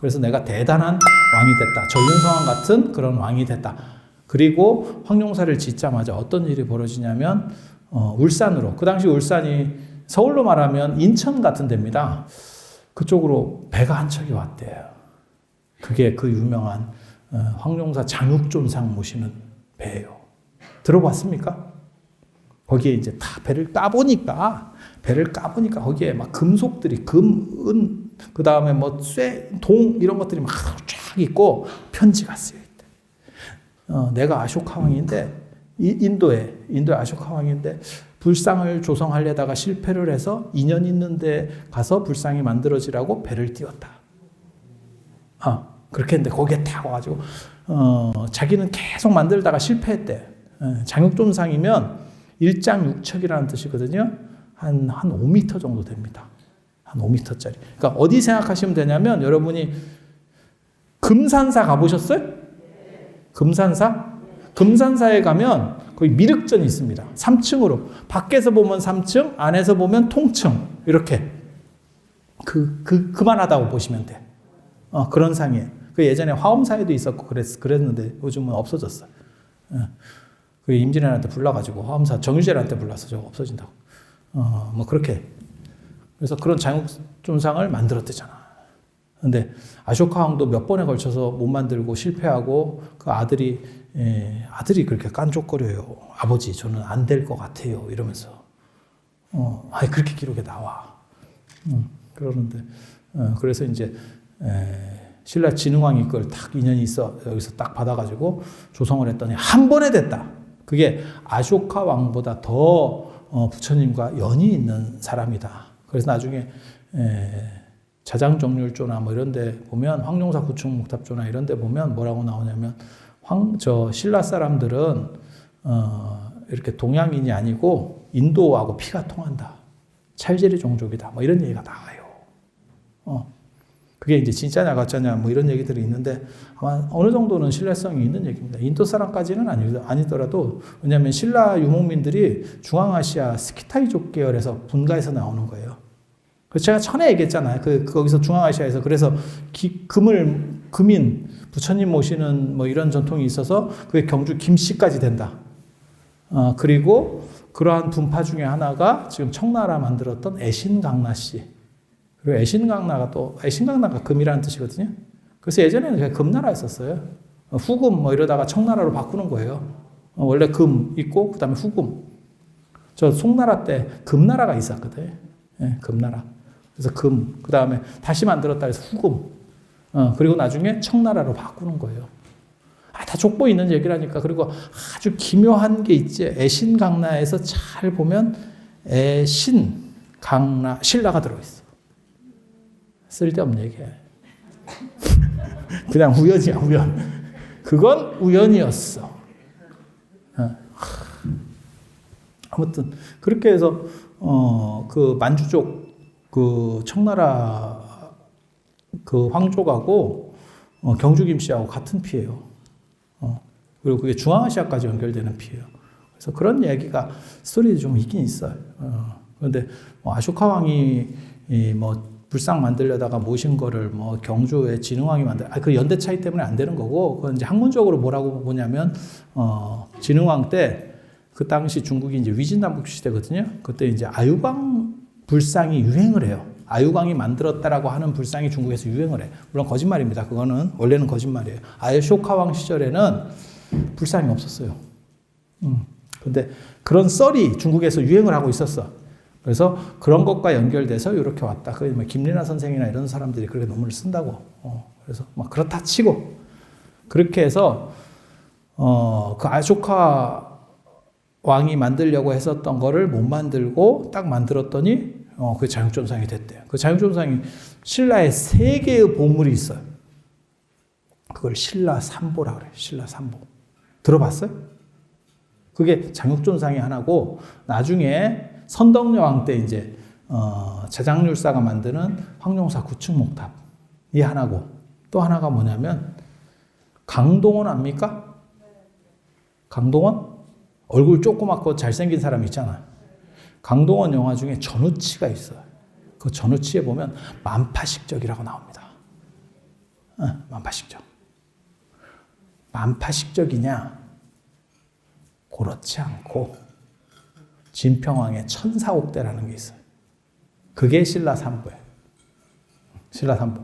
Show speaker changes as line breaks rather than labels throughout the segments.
그래서 내가 대단한 왕이 됐다. 전륜성왕 같은 그런 왕이 됐다. 그리고 황룡사를 짓자마자 어떤 일이 벌어지냐면 울산으로, 그 당시 울산이 서울로 말하면 인천 같은 데입니다. 그쪽으로 배가 한 척이 왔대요. 그게 그 유명한 황룡사 장육존상 모시는 배예요. 들어봤습니까? 거기에 이제 다 배를 까보니까 거기에 막 금속들이 금, 은, 그 다음에 뭐 쇠, 동 이런 것들이 막 쫙 있고 편지가 쓰여 있대. 내가 아쇼카 왕인데 인도의 아쇼카 왕인데 불상을 조성하려다가 실패를 해서 인연 있는데 가서 불상이 만들어지라고 배를 띄웠다. 그렇게 했는데 거기에 타고 가지고 자기는 계속 만들다가 실패했대. 장육존상이면 일장육척이라는 뜻이거든요. 한 5m 정도 됩니다. 한 5m짜리. 그러니까 어디 생각하시면 되냐면 여러분이 금산사 가보셨어요? 금산사? 금산사에 가면 거기 미륵전이 있습니다. 3층으로. 밖에서 보면 3층, 안에서 보면 통층. 이렇게. 그만하다고 보시면 돼. 그런 상이에요. 그 예전에 화엄사에도 있었고 그랬는데 요즘은 없어졌어. 그 임진왜란한테 불러가지고 화엄사 정유재한테 불러서 저거 없어진다고. 뭐 그렇게. 그래서 그런 장육존상을 만들었대잖아. 근데 아쇼카 왕도 몇 번에 걸쳐서 못 만들고 실패하고 그 아들이 그렇게 깐족거려요. 아버지, 저는 안 될 것 같아요. 이러면서. 그렇게 기록에 나와. 그러는데, 그래서 이제, 신라 진흥왕이 그걸 딱 인연이 있어, 여기서 딱 받아가지고 조성을 했더니 한 번에 됐다. 그게 아쇼카 왕보다 더 부처님과 연이 있는 사람이다. 그래서 나중에, 자장정률조나 뭐 이런 데 보면, 황룡사 구충목탑조나 이런 데 보면 뭐라고 나오냐면, 신라 사람들은, 이렇게 동양인이 아니고 인도하고 피가 통한다. 찰제리 종족이다. 뭐 이런 얘기가 나와요. 그게 이제 진짜냐 가짜냐 뭐 이런 얘기들이 있는데 아마 어느 정도는 신뢰성이 있는 얘기입니다. 인도 사람까지는 아니더라도 왜냐하면 신라 유목민들이 중앙아시아 스키타이족 계열에서 분가해서 나오는 거예요. 그래서 제가 전에 얘기했잖아요. 거기서 중앙아시아에서 그래서 금인 부처님 모시는 뭐 이런 전통이 있어서 그게 경주 김씨까지 된다. 그리고 그러한 분파 중에 하나가 지금 청나라 만들었던 애신강나씨. 그리고 애신강나가 금이라는 뜻이거든요. 그래서 예전에는 그냥 금나라였었어요. 후금 뭐 이러다가 청나라로 바꾸는 거예요. 원래 금 있고, 그 다음에 후금. 저 송나라 때 금나라가 있었거든. 금나라. 그래서 그 다음에 다시 만들었다 해서 후금. 그리고 나중에 청나라로 바꾸는 거예요. 다 족보 있는 얘기라니까. 그리고 아주 기묘한 게 있지. 애신강나에서 잘 보면 애신강나, 신라가 들어있어. 쓸데없는 얘기야. 그냥 우연이야, 우연. 그건 우연이었어. 아무튼, 그렇게 해서, 그 만주족, 그 청나라 그 황족하고, 경주 김씨하고 같은 피예요. 그리고 그게 중앙아시아까지 연결되는 피예요. 그래서 그런 얘기가, 스토리도 좀 있긴 있어요. 그런데, 아쇼카 왕이, 불상 만들려다가 모신 거를 경주의 진흥왕이 그 연대 차이 때문에 안 되는 거고, 그건 이제 학문적으로 뭐라고 보냐면, 진흥왕 때, 그 당시 중국이 이제 위진남북 시대거든요. 그때 이제 아유광 불상이 유행을 해요. 아유광이 만들었다라고 하는 불상이 중국에서 유행을 해. 물론 거짓말입니다. 그거는, 원래는 거짓말이에요. 아쇼카 왕 시절에는 불상이 없었어요. 근데 그런 썰이 중국에서 유행을 하고 있었어. 그래서 그런 것과 연결돼서 이렇게 왔다. 김리나 선생이나 이런 사람들이 그렇게 논문을 쓴다고. 그래서 그렇다 치고 그렇게 해서 그 아쇼카 왕이 만들려고 했었던 거를 못 만들고 딱 만들었더니 그 장육존상이 됐대요. 그 장육존상이 신라에 3개의 보물이 있어요. 그걸 신라 삼보라 그래요. 신라 삼보. 들어봤어요? 그게 장육존상이 하나고 나중에 선덕여왕 때 이제 자장률사가 만드는 황룡사 구층목탑이 하나고 또 하나가 뭐냐면 강동원 압니까? 강동원? 얼굴 조그맣고 잘생긴 사람 있잖아. 강동원 영화 중에 전우치가 있어요. 그 전우치에 보면 만파식적이라고 나옵니다. 만파식적. 만파식적이냐? 그렇지 않고 진평왕의 천사옥대라는 게 있어요. 그게 신라 삼보예요. 신라 삼보.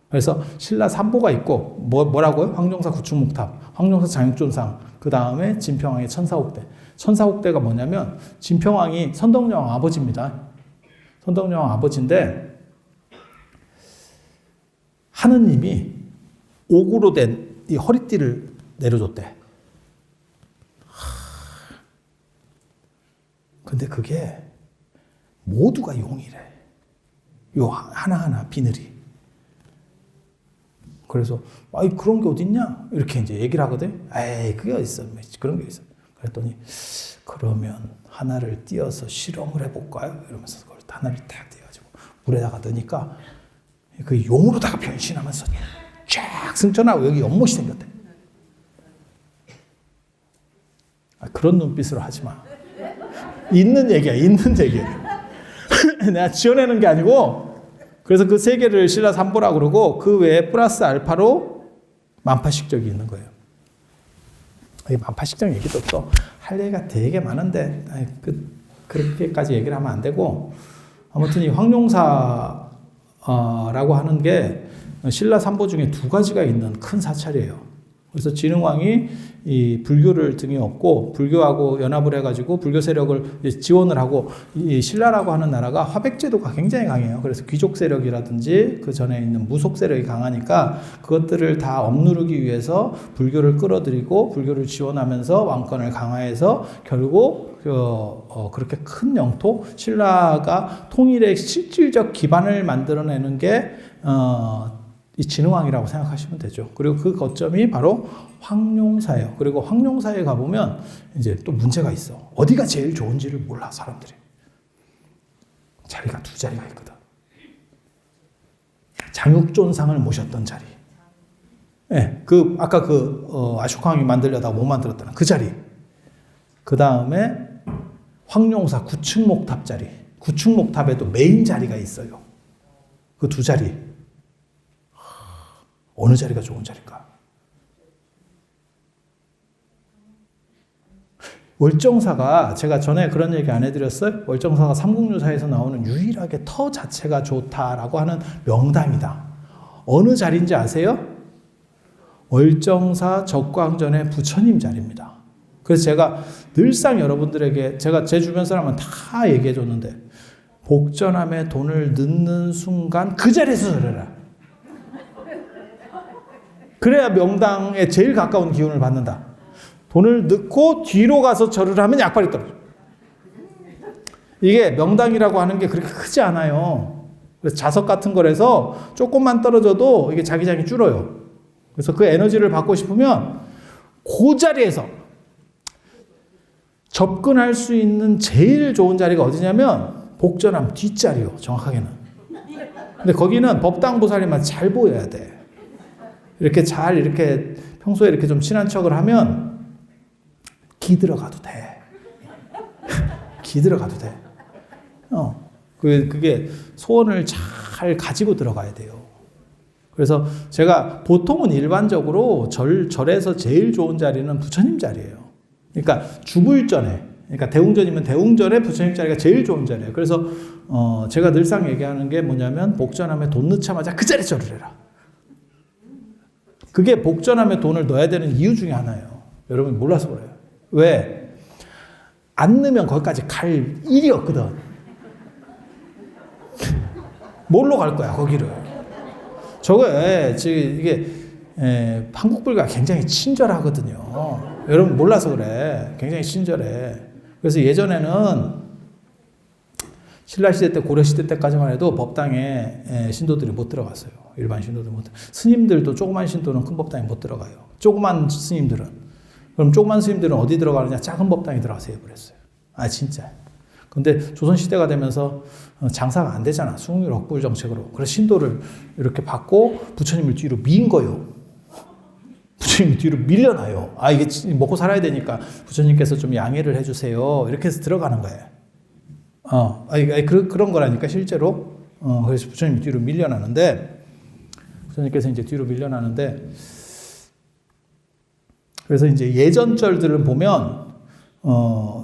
그래서 신라 삼보가 있고 뭐라고요? 황룡사 구축목탑, 황룡사 장육존상, 그 다음에 진평왕의 천사옥대. 천사옥대가 뭐냐면 진평왕이 선덕여왕 아버지입니다. 선덕여왕 아버지인데 하느님이 옥으로 된 이 허리띠를 내려줬대. 근데 그게 모두가 용이래. 요 하나하나 비늘이. 그래서 아이 그런 게 어딨냐? 이렇게 이제 얘기를 하거든. 에이 그게 어딨어? 그런 게 있어. 그랬더니 그러면 하나를 띄어서 실험을 해볼까요? 이러면서 그걸 하나를 딱 띄어가지고 물에다가 넣으니까 그 용으로다가 변신하면서 쫙 승천하고 여기 연못이 생겼대. 그런 눈빛으로 하지 마. 있는 얘기야, 있는 얘기야. 내가 지어내는 게 아니고, 그래서 그 세 개를 신라 삼보라고 그러고, 그 외에 플러스 알파로 만파식적이 있는 거예요. 이 만파식적 얘기도 또 할 얘기가 되게 많은데, 그렇게까지 얘기를 하면 안 되고, 아무튼 이 황룡사라고 하는 게 신라 삼보 중에 두 가지가 있는 큰 사찰이에요. 그래서 진흥왕이 이 불교를 등에 업고 불교하고 연합을 해가지고 불교 세력을 지원을 하고 이 신라라고 하는 나라가 화백제도가 굉장히 강해요. 그래서 귀족 세력이라든지 그 전에 있는 무속 세력이 강하니까 그것들을 다 억누르기 위해서 불교를 끌어들이고 불교를 지원하면서 왕권을 강화해서 결국 그렇게 큰 영토 신라가 통일의 실질적 기반을 만들어내는 게 이 진흥왕이라고 생각하시면 되죠. 그리고 그 거점이 바로 황룡사예요. 그리고 황룡사에 가보면 이제 또 문제가 있어. 어디가 제일 좋은지를 몰라, 사람들이. 자리가 두 자리가 있거든. 장육존상을 모셨던 자리. 네, 아까 아쇼카왕이 만들려다가 못 만들었다는 그 자리. 그 다음에 황룡사 구축목탑 자리. 구축목탑에도 메인 자리가 있어요. 그 두 자리. 어느 자리가 좋은 자리일까? 월정사가 제가 전에 그런 얘기 안 해드렸어요? 월정사가 삼국유사에서 나오는 유일하게 터 자체가 좋다라고 하는 명당이다. 어느 자리인지 아세요? 월정사 적광전의 부처님 자리입니다. 그래서 제가 늘상 여러분들에게 제가 제 주변 사람은 다 얘기해 줬는데 복전함에 돈을 넣는 순간 그 자리에서 절해라. 그래야 명당에 제일 가까운 기운을 받는다. 돈을 넣고 뒤로 가서 절을 하면 약발이 떨어져. 이게 명당이라고 하는 게 그렇게 크지 않아요. 그래서 자석 같은 거라서 조금만 떨어져도 이게 자기장이 줄어요. 그래서 그 에너지를 받고 싶으면 그 자리에서 접근할 수 있는 제일 좋은 자리가 어디냐면 복전함 뒷자리요. 정확하게는. 근데 거기는 법당보살이만 잘 보여야 돼. 이렇게 잘 이렇게 평소에 이렇게 좀 친한 척을 하면 기 들어가도 돼. 기 들어가도 돼. 그게 소원을 잘 가지고 들어가야 돼요. 그래서 제가 보통은 일반적으로 절에서 제일 좋은 자리는 부처님 자리예요. 그러니까 주불전에, 그러니까 대웅전이면 대웅전에 부처님 자리가 제일 좋은 자리예요. 그래서 제가 늘상 얘기하는 게 뭐냐면 복전함에 돈 넣자마자 그 자리 절을 해라. 그게 복전함에 돈을 넣어야 되는 이유 중에 하나예요. 여러분 몰라서 그래요. 왜? 안 넣으면 거기까지 갈 일이 없거든. 뭘로 갈 거야, 거기를? 지금 이게 한국불교가 굉장히 친절하거든요. 여러분 몰라서 그래. 굉장히 친절해. 그래서 예전에는 신라시대 때, 고려시대 때까지만 해도 법당에 신도들이 못 들어갔어요. 일반 신도들 못 들어가요. 스님들도 조그만 신도는 큰 법당에 못 들어가요. 조그만 스님들은. 그럼 조그만 스님들은 어디 들어가느냐? 작은 법당에 들어가서 해버렸어요. 아, 진짜. 근데 조선시대가 되면서 장사가 안 되잖아. 숭율 억불 정책으로. 그래서 신도를 이렇게 받고 부처님을 뒤로 민 거예요. 부처님이 뒤로 밀려나요. 아, 이게 먹고 살아야 되니까 부처님께서 좀 양해를 해주세요. 이렇게 해서 들어가는 거예요. 그런 거라니까, 실제로. 그래서 부처님이 뒤로 밀려나는데, 부처님께서 이제 뒤로 밀려나는데, 그래서 이제 예전 절들을 보면,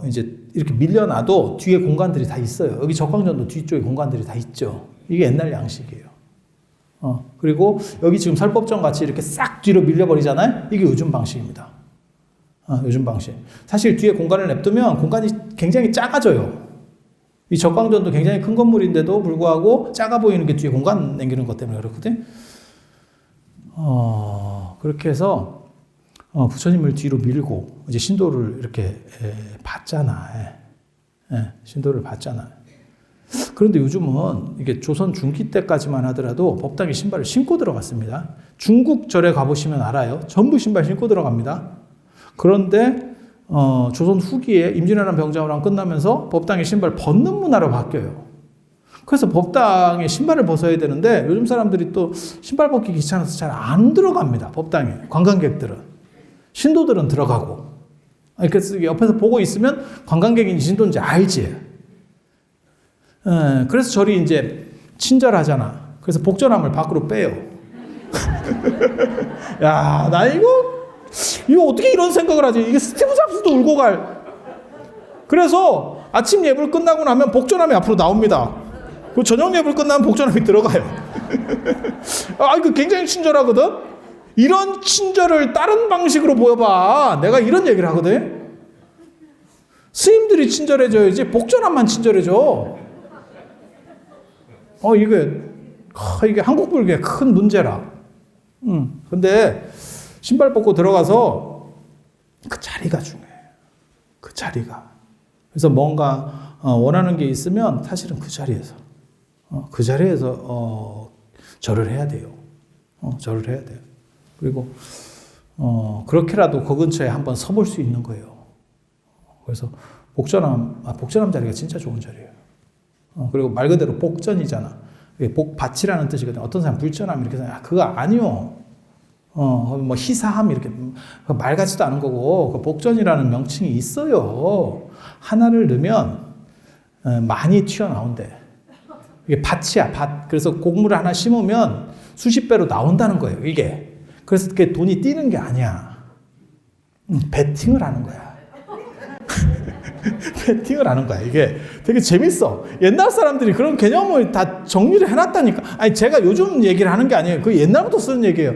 이제 이렇게 밀려나도 뒤에 공간들이 다 있어요. 여기 적광전도 뒤쪽에 공간들이 다 있죠. 이게 옛날 양식이에요. 그리고 여기 지금 설법전 같이 이렇게 싹 뒤로 밀려버리잖아요. 이게 요즘 방식입니다. 요즘 방식. 사실 뒤에 공간을 냅두면 공간이 굉장히 작아져요. 이 적광전도 굉장히 큰 건물인데도 불구하고 작아 보이는 게 뒤에 공간 남기는 것 때문에 그렇거든. 그렇게 해서 부처님을 뒤로 밀고 이제 신도를 이렇게 받잖아. 신도를 받잖아. 그런데 요즘은 이게 조선 중기 때까지만 하더라도 법당에 신발을 신고 들어갔습니다. 중국 절에 가보시면 알아요. 전부 신발 신고 들어갑니다. 그런데 조선 후기에 임진왜란 병자호란 끝나면서 법당에 신발 벗는 문화로 바뀌어요. 그래서 법당에 신발을 벗어야 되는데 요즘 사람들이 또 신발 벗기 귀찮아서 잘 안 들어갑니다. 법당에. 관광객들은. 신도들은 들어가고. 그래서 옆에서 보고 있으면 관광객인지 신도인지 알지. 그래서 절이 이제 친절하잖아. 그래서 복전함을 밖으로 빼요. 야, 나 이거 어떻게 이런 생각을 하지? 이게 스티브 잡스도 울고 갈. 그래서 아침 예불 끝나고 나면 복전함이 앞으로 나옵니다. 그 저녁 예불 끝나면 복전함이 들어가요. 이거 굉장히 친절하거든? 이런 친절을 다른 방식으로 보여봐. 내가 이런 얘기를 하거든? 스님들이 친절해져야지 복전함만 친절해져. 이게 한국 불교의 큰 문제라. 근데 신발 벗고 들어가서 그 자리가 중요해요. 그 자리가. 그래서 뭔가 원하는 게 있으면 사실은 그 자리에서 절을 해야 돼요. 절을 해야 돼요. 그리고 그렇게라도 그 근처에 한번 서볼 수 있는 거예요. 그래서 복전함 자리가 진짜 좋은 자리예요. 그리고 말 그대로 복전이잖아. 복밭이라는 뜻이거든. 어떤 사람 불전함 이렇게 생각해. 그거 아니요. 뭐 희사함 이렇게 말 같지도 않은 거고 그 복전이라는 명칭이 있어요. 하나를 넣으면 많이 튀어나온대. 이게 밭이야, 밭. 그래서 곡물을 하나 심으면 수십 배로 나온다는 거예요, 이게. 그래서 그게 돈이 뛰는 게 아니야. 베팅을 하는 거야. 베팅을 하는 거야. 이게 되게 재밌어. 옛날 사람들이 그런 개념을 다 정리를 해놨다니까. 아니, 제가 요즘 얘기를 하는 게 아니에요. 그 옛날부터 쓰는 얘기예요.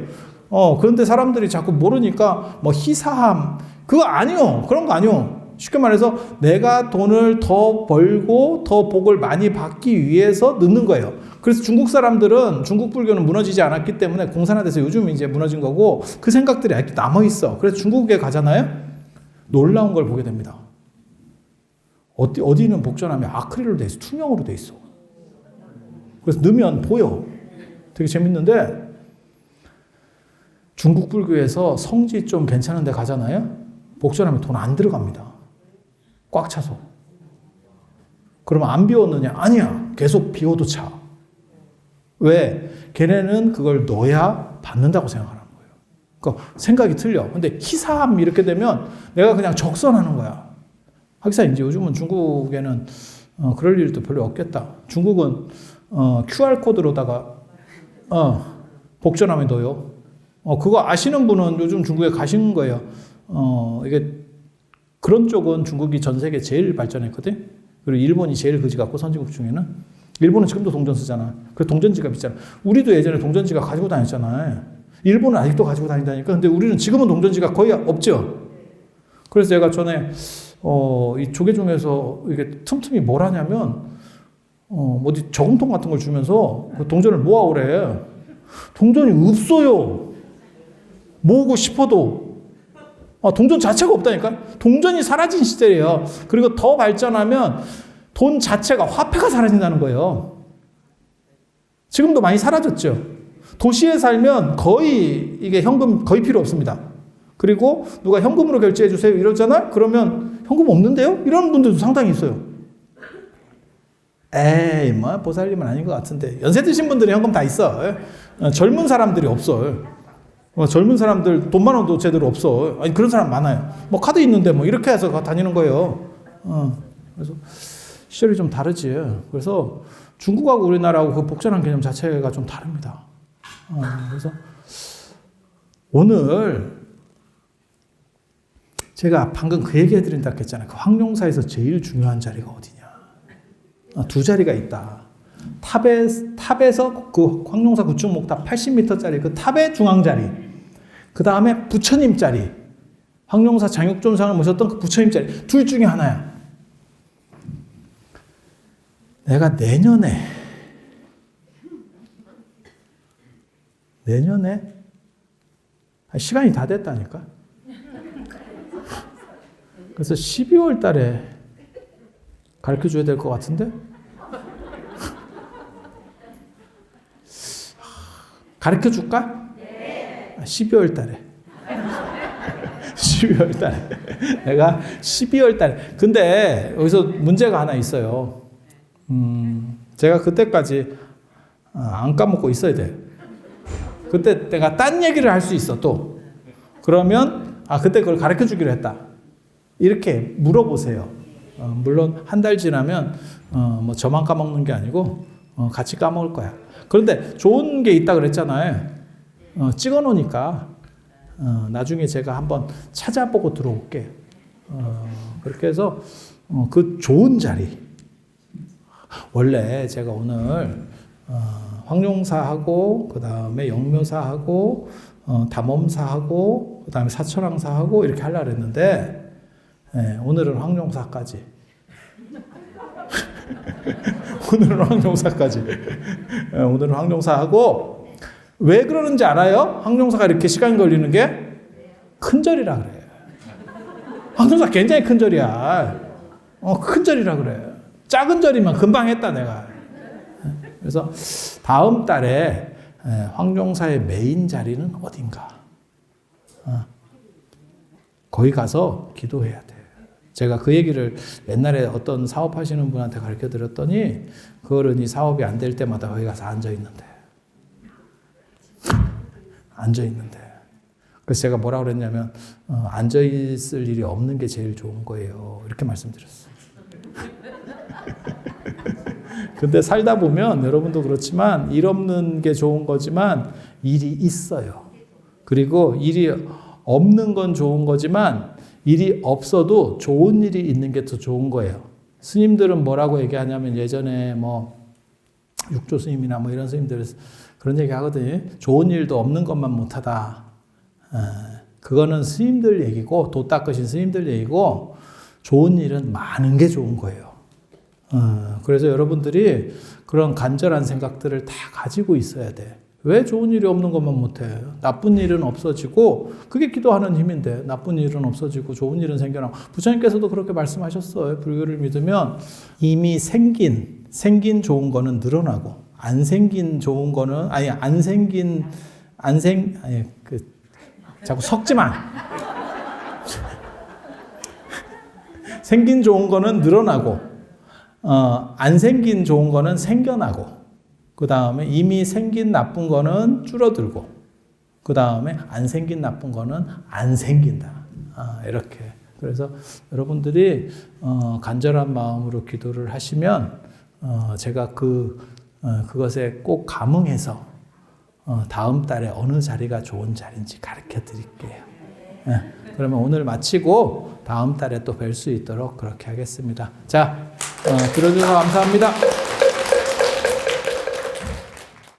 그런데 사람들이 자꾸 모르니까 뭐 희사함. 그거 아니요. 그런 거 아니요. 쉽게 말해서 내가 돈을 더 벌고 더 복을 많이 받기 위해서 넣는 거예요. 그래서 중국 사람들은 중국 불교는 무너지지 않았기 때문에 공산화돼서 요즘 이제 무너진 거고 그 생각들이 아직도 남아있어. 그래서 중국에 가잖아요. 놀라운 걸 보게 됩니다. 어디는 복전하면 아크릴로 돼 있어. 투명으로 돼 있어. 그래서 넣으면 보여. 되게 재밌는데 중국 불교에서 성지 좀 괜찮은 데 가잖아요. 복전하면 돈 안 들어갑니다. 꽉 차서. 그러면 안 비웠느냐? 아니야. 계속 비워도 차. 왜? 걔네는 그걸 넣어야 받는다고 생각하는 거예요. 그러니까 생각이 틀려. 근데 희사함 이렇게 되면 내가 그냥 적선하는 거야. 하기사 이제 요즘은 중국에는 그럴 일도 별로 없겠다. 중국은 QR코드로다가 복전하면 넣어요. 그거 아시는 분은 요즘 중국에 가시는 거예요. 이게 그런 쪽은 중국이 전 세계 제일 발전했거든. 그리고 일본이 제일 그지 같고 선진국 중에는 일본은 지금도 동전 쓰잖아. 그래서 동전지갑 있잖아. 우리도 예전에 동전지갑 가지고 다녔잖아요. 일본은 아직도 가지고 다닌다니까. 근데 우리는 지금은 동전지갑 거의 없죠. 그래서 제가 전에 이 조계 중에서 이게 틈틈이 뭘 하냐면 어디 저금통 같은 걸 주면서 그 동전을 모아오래. 동전이 없어요. 모으고 싶어도. 동전 자체가 없다니까. 동전이 사라진 시대예요. 그리고 더 발전하면 돈 자체가 화폐가 사라진다는 거예요. 지금도 많이 사라졌죠. 도시에 살면 거의 이게 현금 거의 필요 없습니다. 그리고 누가 현금으로 결제해 주세요 이러잖아요. 그러면 현금 없는데요? 이런 분들도 상당히 있어요. 에이, 뭐 보살님은 아닌 것 같은데. 연세 드신 분들이 현금 다 있어. 젊은 사람들이 없어. 젊은 사람들 돈 만 원도 제대로 없어. 아니, 그런 사람 많아요. 뭐 카드 있는데 뭐 이렇게 해서 다니는 거예요. 그래서 시절이 좀 다르지. 그래서 중국하고 우리나라하고 그 복전한 개념 자체가 좀 다릅니다. 그래서 오늘 제가 방금 그 얘기 해드린다고 했잖아요. 그 황룡사에서 제일 중요한 자리가 어디냐. 두 자리가 있다. 탑에서 그 황룡사 구축목탑 80m짜리 그 탑의 중앙 자리. 그 다음에 부처님 자리. 황룡사 장육존상을 모셨던 그 부처님 자리. 둘 중에 하나야. 내가 내년에 시간이 다 됐다니까. 그래서 12월 달에 가르쳐 줘야 될 것 같은데? 가르쳐 줄까? 네. 12월 달에. 12월 달에. 내가 12월 달에. 근데 여기서 문제가 하나 있어요. 제가 그때까지 안 까먹고 있어야 돼. 그때 내가 딴 얘기를 할 수 있어, 또. 그러면, 그때 그걸 가르쳐 주기로 했다. 이렇게 물어보세요. 물론 한 달 지나면 뭐 저만 까먹는 게 아니고 같이 까먹을 거야. 그런데 좋은 게 있다 그랬잖아요. 찍어 놓으니까 나중에 제가 한번 찾아보고 들어올게. 그렇게 해서 그 좋은 자리. 원래 제가 오늘 황룡사하고 그 다음에 영묘사하고 담엄사하고 그 다음에 사천왕사하고 이렇게 하려고 했는데 오늘은 황룡사까지. 오늘은 황룡사까지. 오늘은 황룡사하고 왜 그러는지 알아요? 황룡사가 이렇게 시간이 걸리는 게 큰 절이라 그래. 황룡사 굉장히 큰 절이야. 큰 절이라 그래. 작은 절이면 금방 했다 내가. 그래서 다음 달에 황룡사의 메인 자리는 어딘가. 거기 가서 기도해야 돼. 제가 그 얘기를 옛날에 어떤 사업하시는 분한테 가르쳐 드렸더니 그 어른이 사업이 안 될 때마다 거기 가서 앉아있는데. 그래서 제가 뭐라고 그랬냐면 앉아있을 일이 없는 게 제일 좋은 거예요. 이렇게 말씀드렸어요. 근데 살다 보면 여러분도 그렇지만 일 없는 게 좋은 거지만 일이 있어요. 그리고 일이 없는 건 좋은 거지만 일이 없어도 좋은 일이 있는 게 더 좋은 거예요. 스님들은 뭐라고 얘기하냐면 예전에 뭐 육조 스님이나 뭐 이런 스님들 그런 얘기 하거든요. 좋은 일도 없는 것만 못하다. 그거는 스님들 얘기고 도 닦으신 스님들 얘기고 좋은 일은 많은 게 좋은 거예요. 그래서 여러분들이 그런 간절한 생각들을 다 가지고 있어야 돼. 왜 좋은 일이 없는 것만 못해? 나쁜 일은 없어지고 그게 기도하는 힘인데 나쁜 일은 없어지고 좋은 일은 생겨나고 부처님께서도 그렇게 말씀하셨어요. 불교를 믿으면 이미 생긴 좋은 거는 늘어나고 안 생긴 좋은 거는 자꾸 섞지 마. 생긴 좋은 거는 늘어나고 안 생긴 좋은 거는 생겨나고 그 다음에 이미 생긴 나쁜 거는 줄어들고 그 다음에 안 생긴 나쁜 거는 안 생긴다. 이렇게. 그래서 여러분들이 간절한 마음으로 기도를 하시면 제가 그것에 꼭 감응해서 다음 달에 어느 자리가 좋은 자리인지 가르쳐 드릴게요. 그러면 오늘 마치고 다음 달에 또 뵐 수 있도록 그렇게 하겠습니다. 자, 들어주셔서 감사합니다.